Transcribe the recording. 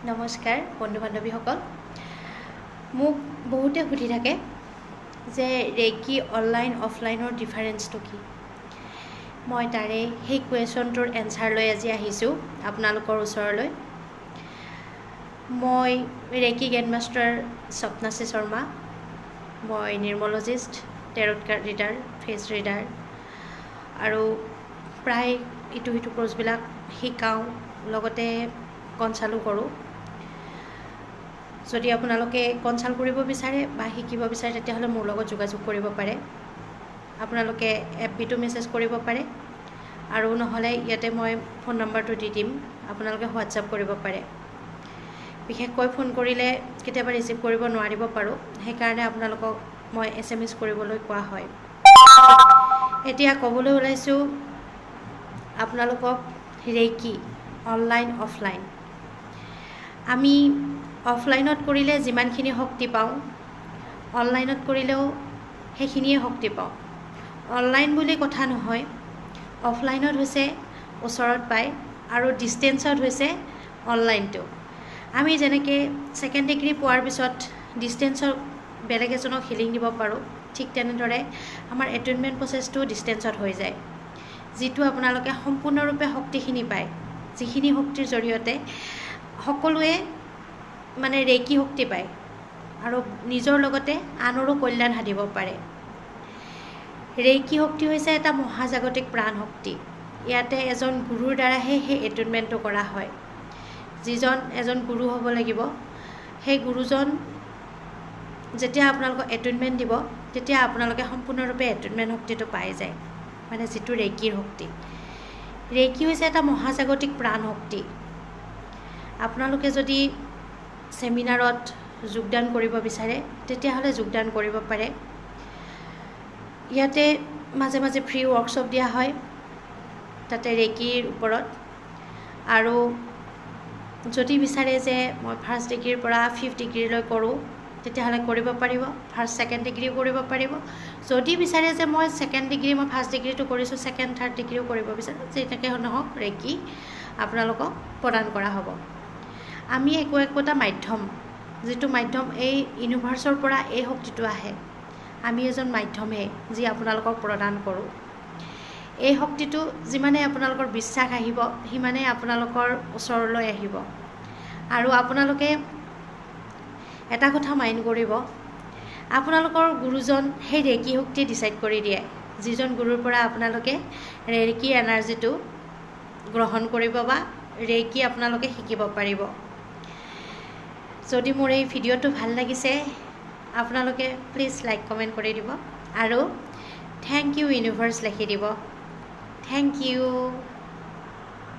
নমস্কাৰ বন্ধু বান্ধৱীসকল। মোক বহুতে সুধি থাকে যে ৰেকি অনলাইন অফলাইনৰ ডিফাৰেঞ্চটো কি। মই তাৰে সেই কুৱেশ্যনটোৰ এনচাৰ লৈ আজি আহিছোঁ আপোনালোকৰ ওচৰলৈ। মই ৰেকি গ্ৰেণ্ডমাষ্টাৰ স্বপ্নাশ্ৰী শৰ্মা। মই নিউমৰলজিষ্ট, টেৰট কাৰ্ড ৰিডাৰ, ফেচ ৰিডাৰ আৰু প্ৰায় ইটো সিটো কোৰ্চবিলাক শিকাওঁ, লগতে কনচাল্টো কৰোঁ। যদি আপোনালোকে কনচাল্ট কৰিব বিচাৰে বা শিকিব বিচাৰে তেতিয়াহ'লে মোৰ লগত যোগাযোগ কৰিব পাৰে। আপোনালোকে FB-টো মেছেজ কৰিব পাৰে আৰু নহ'লে ইয়াতে মই ফোন নম্বৰটো দি দিম, আপোনালোকে হোৱাটছআপ কৰিব পাৰে। বিশেষকৈ ফোন কৰিলে কেতিয়াবা ৰিচিভ কৰিব নোৱাৰিব পাৰোঁ, সেইকাৰণে আপোনালোকক মই SMS কৰিবলৈ কোৱা হয়। এতিয়া ক'বলৈ ওলাইছোঁ আপোনালোকক ৰেকি অনলাইন অফলাইন। আমি অফলাইনত কৰিলে যিমানখিনি শক্তি পাওঁ অনলাইনত কৰিলেও সেইখিনিয়ে শক্তি পাওঁ। অনলাইন বুলি কথা নহয়, অফলাইনত হৈছে ওচৰত পায় আৰু ডিষ্টেঞ্চত হৈছে অনলাইনটো। আমি যেনেকৈ ছেকেণ্ড ডিগ্ৰী পোৱাৰ পিছত ডিষ্টেঞ্চত বেলেগ এজনক হিলিং দিব পাৰোঁ, ঠিক তেনেদৰে আমাৰ এটেইনমেণ্ট প্ৰচেছটো ডিষ্টেঞ্চত হৈ যায়, যিটো আপোনালোকে সম্পূৰ্ণৰূপে শক্তিখিনি পায়, যিখিনি শক্তিৰ জৰিয়তে সকলোৱে ৰেকি শক্তি পায় আৰু নিজৰ লগতে আনৰো কল্যাণ সাধিব পাৰে। ৰেকি শক্তি হৈছে এটা মহাজাগতিক প্ৰাণ শক্তি। ইয়াতে এজন গুৰুৰ দ্বাৰাহে সেই এটেইনমেণ্টটো কৰা হয়। যিজন এজন গুৰু হ'ব লাগিব, সেই গুৰুজন যেতিয়া আপোনালোকক এটেইনমেণ্ট দিব তেতিয়া আপোনালোকে সম্পূৰ্ণৰূপে এটেইনমেণ্ট শক্তিটো পাই যায়, যিটো ৰেকিৰ শক্তি। ৰেকি হৈছে এটা মহাজাগতিক প্ৰাণ শক্তি। আপোনালোকে যদি ছেমিনাৰত যোগদান কৰিব বিচাৰে তেতিয়াহ'লে যোগদান কৰিব পাৰে। ইয়াতে মাজে মাজে ফ্ৰী ৱৰ্কশ্বপ দিয়া হয় তাতে ৰেকিৰ ওপৰত। আৰু যদি বিচাৰে যে মই ফাৰ্ষ্ট ডিগ্ৰীৰ পৰা 5th ডিগ্ৰীলৈ কৰোঁ তেতিয়াহ'লে কৰিব পাৰিব। ফাৰ্ষ্ট ছেকেণ্ড ডিগ্ৰীও কৰিব পাৰিব। যদি বিচাৰে যে মই ছেকেণ্ড ডিগ্ৰী, মই ফাৰ্ষ্ট ডিগ্ৰীটো কৰিছোঁ, ছেকেণ্ড থাৰ্ড ডিগ্ৰীও কৰিব বিচাৰোঁ, যেনেকৈ নহওক ৰেকি আপোনালোকক প্ৰদান কৰা হ'ব। আমি একোটা মাধ্যম, যিটো মাধ্যম এই ইউনিভাৰ্চৰ পৰা এই শক্তিটো আহে। আমি এজন মাধ্যমহে যি আপোনালোকক প্ৰদান কৰোঁ। এই শক্তিটো যিমানে আপোনালোকৰ বিশ্বাস আহিব সিমানেই আপোনালোকৰ ওচৰলৈ আহিব। আৰু আপোনালোকে এটা কথা মাইণ্ড কৰিব, আপোনালোকৰ গুৰুজন সেই ৰেকি শক্তি ডিচাইড কৰি দিয়ে। যিজন গুৰুৰ পৰা আপোনালোকে ৰেকি এনাৰ্জিটো গ্ৰহণ কৰিব বা ৰেকি আপোনালোকে শিকিব পাৰিব। যদি মোৰ এই ভিডিঅ'টো ভাল লাগিছে আপোনালোকে প্লিজ লাইক কমেণ্ট কৰি দিব আৰু থেংক ইউ ইউনিভাৰ্ছ লিখি দিব। Thank U.